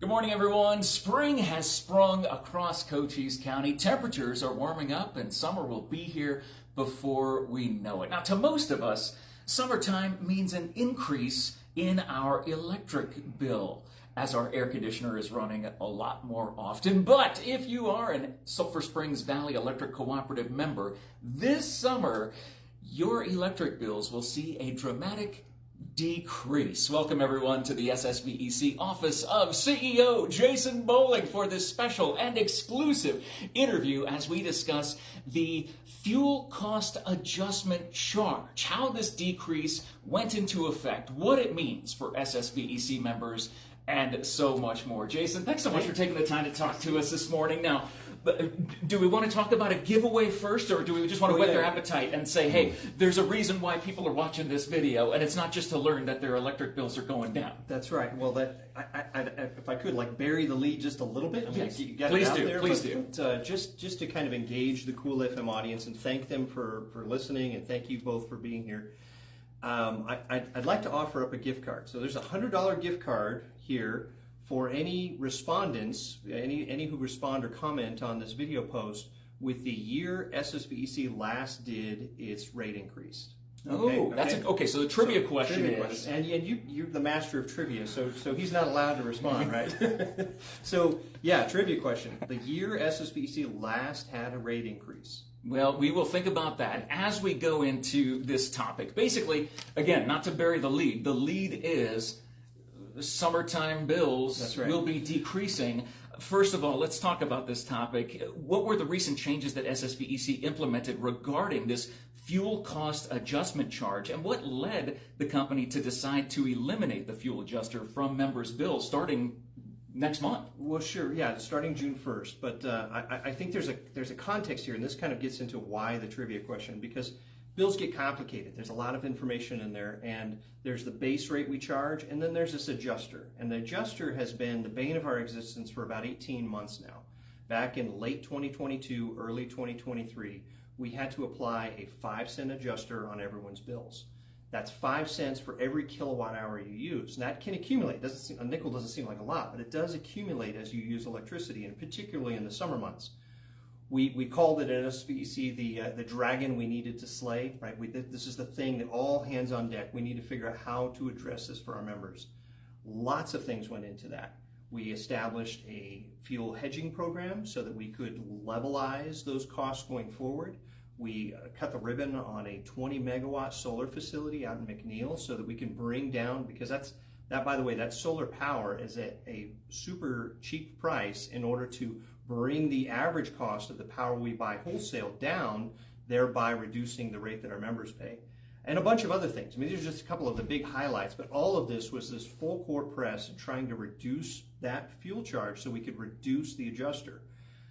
Good morning, everyone. Spring has sprung across Cochise County. Temperatures are warming up and summer will be here before we know it. Now, to most of us, summertime means an increase in our electric bill as our air conditioner is running a lot more often. But if you are a Sulphur Springs Valley Electric Cooperative member, this summer, your electric bills will see a dramatic decrease. Welcome everyone to the SSVEC Office of CEO Jason Bowling for this special and exclusive interview as we discuss the fuel cost adjustment charge, how this decrease went into effect, what it means for SSVEC members, and so much more. Jason, thanks so much for taking the time to talk to us this morning. Now, do we want to talk about a giveaway first, or do we just want to whet their appetite and say, hey, there's a reason why people are watching this video, and it's not just to learn that their electric bills are going down? That's right. Well, if I could, bury the lead just a little bit. Yes. You got Please it out do. there, Please but, do. Just to kind of engage the Cool FM audience and thank them for listening, and thank you both for being here. I'd like to offer up a gift card. So there's a $100 gift card here for any respondents, any who respond or comment on this video post with the year SSVEC last did its rate increase. Okay, so the trivia question is... And you're the master of trivia, so he's not allowed to respond, right? So, yeah, trivia question. The year SSVEC last had a rate increase. Well, we will think about that as we go into this topic. Basically, again, not to bury the lead is summertime bills will be decreasing. First of all, let's talk about this topic. What were the recent changes that SSVEC implemented regarding this fuel cost adjustment charge, and what led the company to decide to eliminate the fuel adjuster from members' bills starting next month? Well, sure, yeah, starting June 1st. But I think there's a context here, and this kind of gets into why the trivia question, because bills get complicated. There's a lot of information in there, and there's the base rate we charge, and then there's this adjuster. And the adjuster has been the bane of our existence for about 18 months now. Back in late 2022, early 2023, we had to apply a 5-cent adjuster on everyone's bills. That's 5 cents for every kilowatt hour you use. And that can accumulate. A nickel doesn't seem like a lot, but it does accumulate as you use electricity, and particularly in the summer months. We called it at SSVEC the dragon we needed to slay, right? This is the thing that all hands on deck. We need to figure out how to address this for our members. Lots of things went into that. We established a fuel hedging program so that we could levelize those costs going forward. We cut the ribbon on a 20 megawatt solar facility out in McNeil so that we can bring down, because by the way, that solar power is at a super cheap price in order to bring the average cost of the power we buy wholesale down, thereby reducing the rate that our members pay. And a bunch of other things. I mean, these are just a couple of the big highlights, but all of this was this full court press in trying to reduce that fuel charge so we could reduce the adjuster.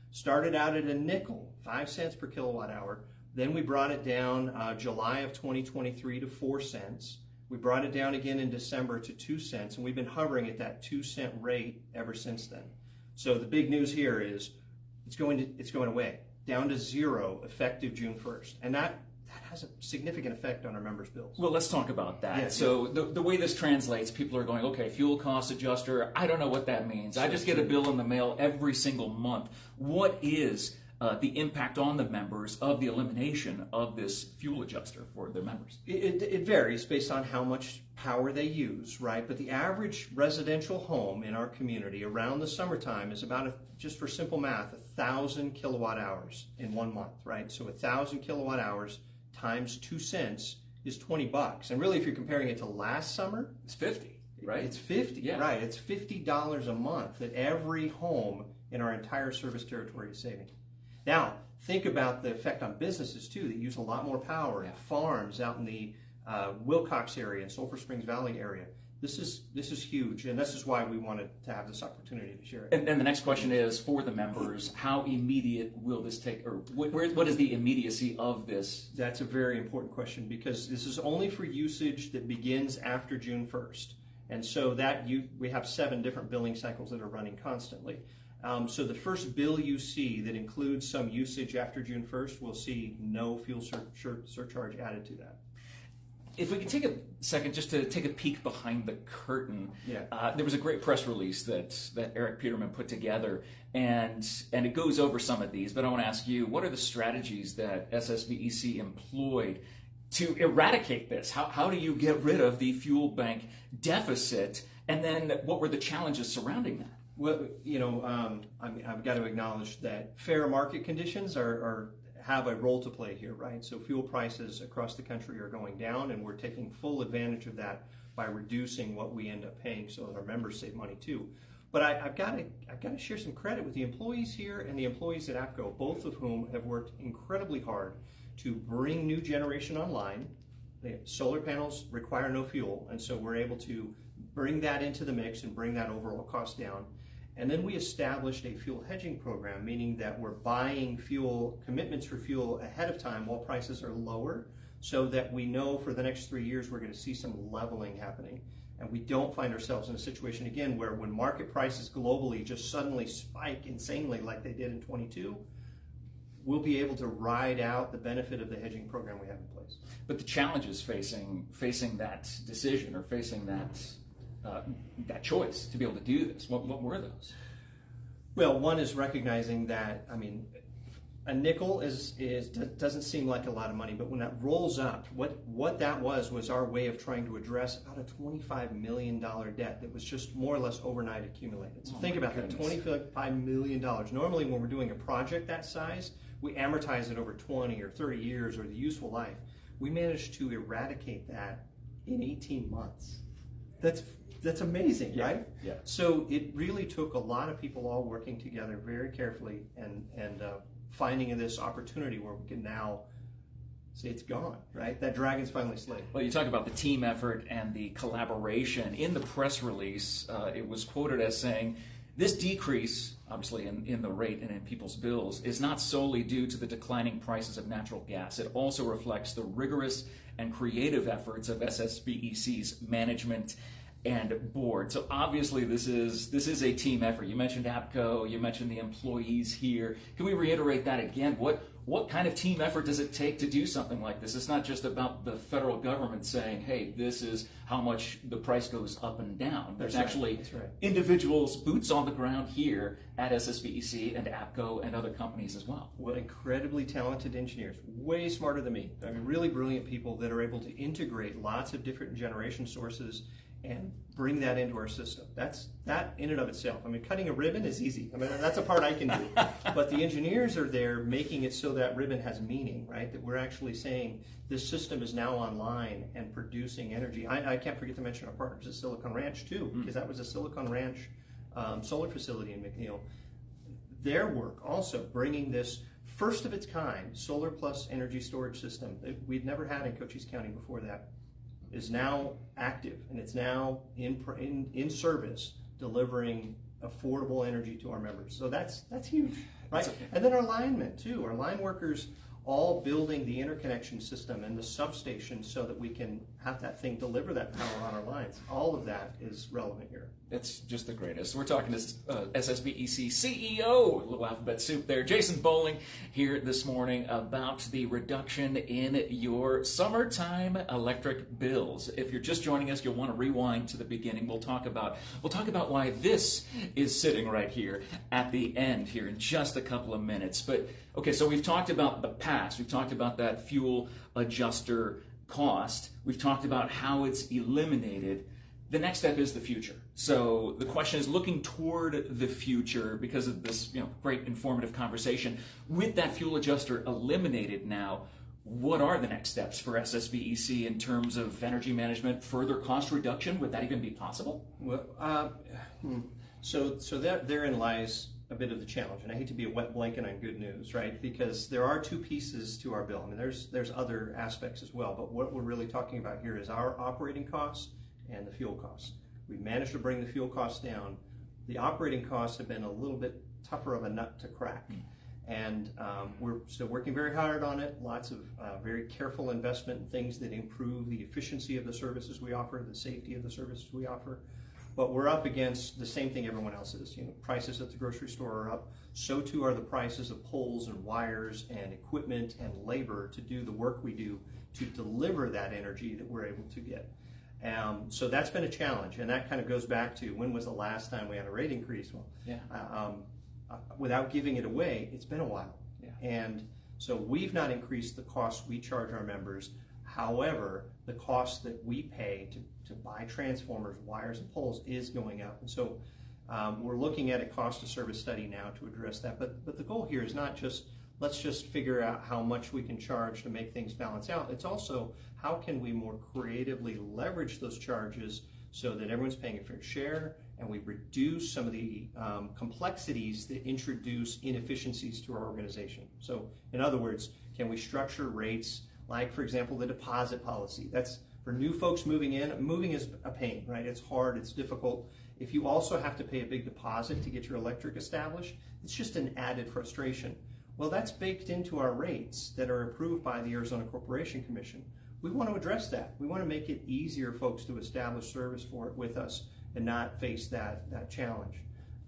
Started out at a nickel, 5 cents per kilowatt hour. Then we brought it down July of 2023 to 4 cents. We brought it down again in December to 2 cents, and we've been hovering at that 2-cent rate ever since then. So the big news here is it's going away, down to zero, effective June 1st. And that has a significant effect on our members' bills. Well, let's talk about that. Yeah, so the way this translates, people are going, okay, fuel cost adjuster, I don't know what that means. Sure, I just get a bill in the mail every single month. What is the impact on the members of the elimination of this fuel adjuster for their members? It varies based on how much power they use, right? But the average residential home in our community around the summertime is about, just for simple math, 1,000 kilowatt hours in 1 month, right? So 1,000 kilowatt hours times 2 cents is $20. And really, if you're comparing it to last summer, It's 50, right? It's 50, yeah. Right? It's $50 a month that every home in our entire service territory is saving. Now, think about the effect on businesses, too, that use a lot more power, and farms out in the Wilcox area and Sulphur Springs Valley area. This is huge, and this is why we wanted to have this opportunity to share it. And the next question is, for the members, how immediate will this take, or what is the immediacy of this? That's a very important question, because this is only for usage that begins after June 1st. And so we have 7 different billing cycles that are running constantly. So the first bill you see that includes some usage after June 1st will see no fuel surcharge added to that. if we could take a second just to take a peek behind the curtain, there was a great press release that Eric Peterman put together, and it goes over some of these, but I want to ask you, what are the strategies that SSVEC employed to eradicate this? How do you get rid of the fuel bank deficit, and then what were the challenges surrounding that? Well, I've got to acknowledge that fair market conditions have a role to play here, right? So fuel prices across the country are going down, and we're taking full advantage of that by reducing what we end up paying, so that our members save money too. But I've got to share some credit with the employees here and the employees at APCO, both of whom have worked incredibly hard to bring new generation online. The solar panels require no fuel, and so we're able to bring that into the mix and bring that overall cost down. And then we established a fuel hedging program, meaning that we're buying fuel, commitments for fuel ahead of time while prices are lower, so that we know for the next 3 years we're going to see some leveling happening. And we don't find ourselves in a situation again where when market prices globally just suddenly spike insanely like they did in 22, we'll be able to ride out the benefit of the hedging program we have in place. But the challenges facing that decision, or facing that choice to be able to do this, what were those? Well, one is recognizing that, a nickel doesn't seem like a lot of money, but when that rolls up, what that was our way of trying to address about a $25 million debt that was just more or less overnight accumulated. So think about that, $25 million. Normally when we're doing a project that size, we amortize it over 20 or 30 years, or the useful life. We managed to eradicate that in 18 months. That's amazing, right? Yeah. So it really took a lot of people all working together very carefully and finding this opportunity where we can now say it's gone, right? That dragon's finally slayed. Well, you talk about the team effort and the collaboration. In the press release, it was quoted as saying, this decrease, obviously in the rate and in people's bills, is not solely due to the declining prices of natural gas. It also reflects the rigorous and creative efforts of SSVEC's management and board. So obviously this is a team effort. You mentioned APCO, you mentioned the employees here. Can we reiterate that again? What kind of team effort does it take to do something like this? It's not just about the federal government saying, hey, this is how much the price goes up and down. There's actually individuals, boots on the ground here at SSVEC and APCO and other companies as well. Well, incredibly talented engineers, way smarter than me. Really brilliant people that are able to integrate lots of different generation sources and bring that into our system. That in and of itself. Cutting a ribbon is easy. That's a part I can do. But the engineers are there making it so that ribbon has meaning, right? That we're actually saying this system is now online and producing energy. I can't forget to mention our partners at Silicon Ranch too, because that was a Silicon Ranch solar facility in McNeil. Their work also bringing this first of its kind solar plus energy storage system that we'd never had in Cochise County before that is now active, and it's now in service, delivering affordable energy to our members. So that's huge, right? And then our linemen too, our line workers all building the interconnection system and the substation so that we can have that thing deliver that power on our lines. All of that is relevant here. It's just the greatest. We're talking to SSVEC CEO, little alphabet soup there, Jason Bowling, here this morning about the reduction in your summertime electric bills. If you're just joining us, you'll want to rewind to the beginning. We'll talk about why this is sitting right here at the end here in just a couple of minutes. But okay, so we've talked about the past. We've talked about that fuel adjuster cost. We've talked about how it's eliminated. The next step is the future. So the question is looking toward the future because of this great informative conversation. With that fuel adjuster eliminated now, what are the next steps for SSVEC in terms of energy management, further cost reduction? Would that even be possible? Well, so therein lies a bit of the challenge, and I hate to be a wet blanket on good news, right? Because there are two pieces to our bill. There's other aspects as well, but what we're really talking about here is our operating costs and the fuel costs. We've managed to bring the fuel costs down. The operating costs have been a little bit tougher of a nut to crack. And we're still working very hard on it. Lots of very careful investment in things that improve the efficiency of the services we offer, the safety of the services we offer. but we're up against the same thing everyone else is. Prices at the grocery store are up. So too are the prices of poles and wires and equipment and labor to do the work we do to deliver that energy that we're able to get. So that's been a challenge, and that kind of goes back to when was the last time we had a rate increase? Well, without giving it away, it's been a while. Yeah. And so we've not increased the costs we charge our members. However, the cost that we pay to buy transformers, wires, and poles is going up. And so we're looking at a cost of service study now to address that. But the goal here is not just let's just figure out how much we can charge to make things balance out. It's also how can we more creatively leverage those charges so that everyone's paying a fair share and we reduce some of the complexities that introduce inefficiencies to our organization. So in other words, can we structure rates like, for example, the deposit policy? That's for new folks moving in. Moving is a pain, right? It's hard, it's difficult. If you also have to pay a big deposit to get your electric established, it's just an added frustration. Well, that's baked into our rates that are approved by the Arizona Corporation Commission. We want to address that. We want to make it easier for folks to establish service for it with us and not face that challenge.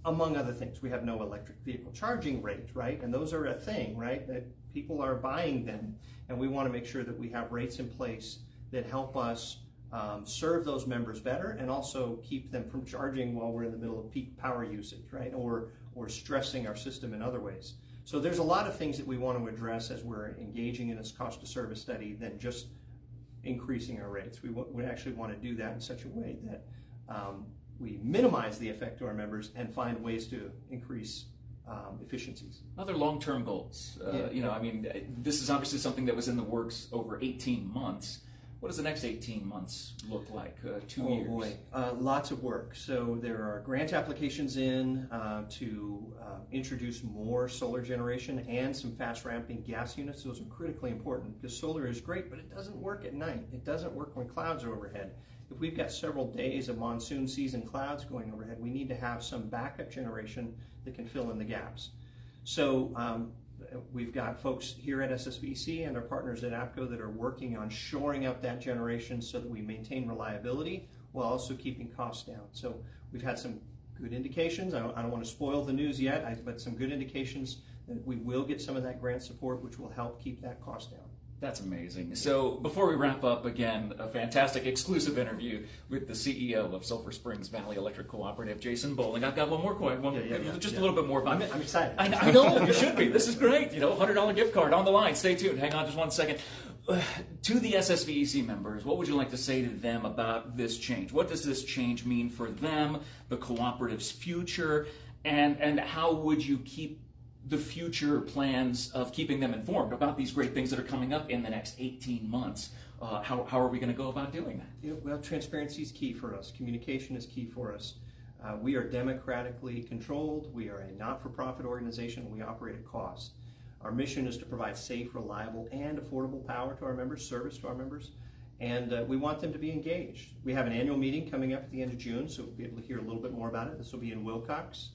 Among other things, we have no electric vehicle charging rate, right? And those are a thing, right? That people are buying them. And we want to make sure that we have rates in place that help us serve those members better and also keep them from charging while we're in the middle of peak power usage, right? Or stressing our system in other ways. So there's a lot of things that we want to address as we're engaging in this cost of service study than just increasing our rates. We actually want to do that in such a way that we minimize the effect to our members and find ways to increase efficiencies. Other long-term goals. I mean, this is obviously something that was in the works over 18 months. What does the next 18 months look like? 2 years? Oh boy, lots of work. So there are grant applications in to introduce more solar generation and some fast ramping gas units. Those are critically important because solar is great, but it doesn't work at night. It doesn't work when clouds are overhead. If we've got several days of monsoon season clouds going overhead, we need to have some backup generation that can fill in the gaps. So we've got folks here at SSVEC and our partners at APCO that are working on shoring up that generation so that we maintain reliability while also keeping costs down. So we've had some good indications. I don't want to spoil the news yet, but some good indications that we will get some of that grant support, which will help keep that cost down. That's amazing. So before we wrap up, again, a fantastic exclusive interview with the CEO of Sulphur Springs Valley Electric Cooperative, Jason Bowling. I've got one more question, a little bit more about it. I'm excited. I know, you should be. This is great. $100 gift card on the line. Stay tuned. Hang on just 1 second. To the SSVEC members, what would you like to say to them about this change? What does this change mean for them, the cooperative's future, and how would you keep the future plans of keeping them informed about these great things that are coming up in the next 18 months? How are we going to go about doing that? Yeah, well, transparency is key for us. Communication is key for us. We are democratically controlled. We are a not-for-profit organization. We operate at cost. Our mission is to provide safe, reliable, and affordable power to our members, service to our members, and we want them to be engaged. We have an annual meeting coming up at the end of June, so we'll be able to hear a little bit more about it. This will be in Wilcox.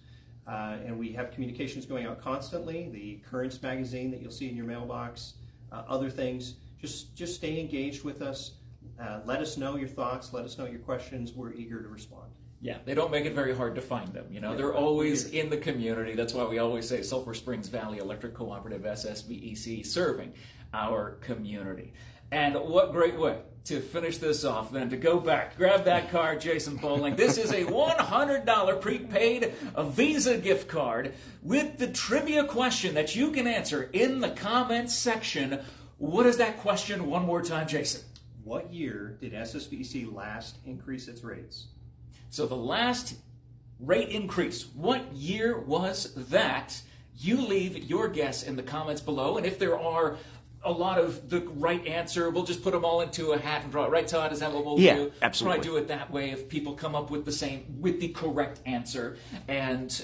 And we have communications going out constantly, the Currents magazine that you'll see in your mailbox, other things. Just stay engaged with us. Let us know your thoughts. Let us know your questions. We're eager to respond. Yeah, they don't make it very hard to find them. They're always in the community. That's why we always say Sulphur Springs Valley Electric Cooperative, SSVEC, serving our community. And what great way to finish this off than to go back, grab that card, Jason Bowling. This is a $100 prepaid Visa gift card with the trivia question that you can answer in the comments section. What is that question one more time, Jason? What year did SSVEC last increase its rates? So the last rate increase, what year was that? You leave your guess in the comments below, and if there are a lot of the right answer, we'll just put them all into a hat and draw it. Right, Todd? Is that what we'll do? Yeah, absolutely. Probably do it that way if people come up with the correct answer. And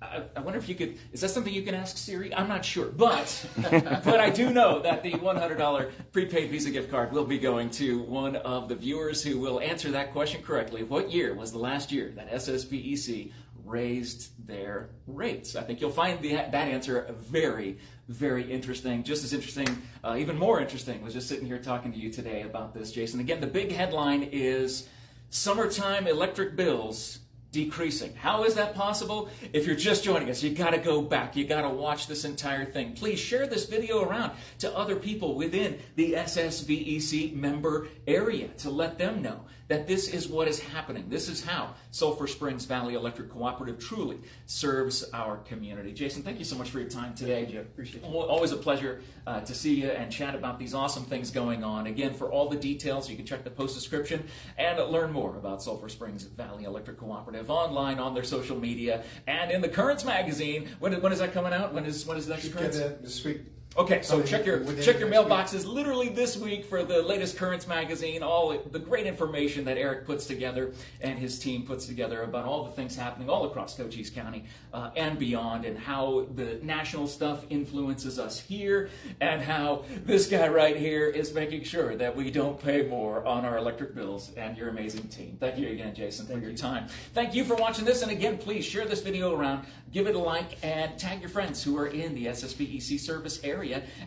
I wonder if you could, is that something you can ask Siri? I'm not sure. But but I do know that the $100 prepaid Visa gift card will be going to one of the viewers who will answer that question correctly. What year was the last year that SSVEC raised their rates? I think you'll find that answer very, very interesting. Just as interesting, even more interesting, was just sitting here talking to you today about this, Jason. Again, the big headline is summertime electric bills decreasing. How is that possible? If you're just joining us, you got to go back. You got to watch this entire thing. Please share this video around to other people within the SSVEC member area to let them know that this is what is happening. This is how Sulphur Springs Valley Electric Cooperative truly serves our community. Jason, thank you so much for your time today. Thank you, Jeff. Appreciate it. Always a pleasure to see you and chat about these awesome things going on. Again, for all the details, you can check the post description and learn more about Sulphur Springs Valley Electric Cooperative online on their social media and in the Currents magazine. When is that coming out? When is next Currents? This week. Okay, so check your mailboxes literally this week for the latest Currents magazine, all the great information that Eric puts together and his team puts together about all the things happening all across Cochise County and beyond, and how the national stuff influences us here, and how this guy right here is making sure that we don't pay more on our electric bills, and your amazing team. Thank you again, Jason, for your time. Thank you for watching this, and again, please share this video around, give it a like, and tag your friends who are in the SSVEC service area,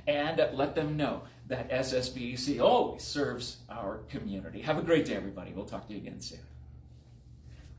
and let them know that SSVEC always serves our community. Have a great day, everybody. We'll talk to you again soon.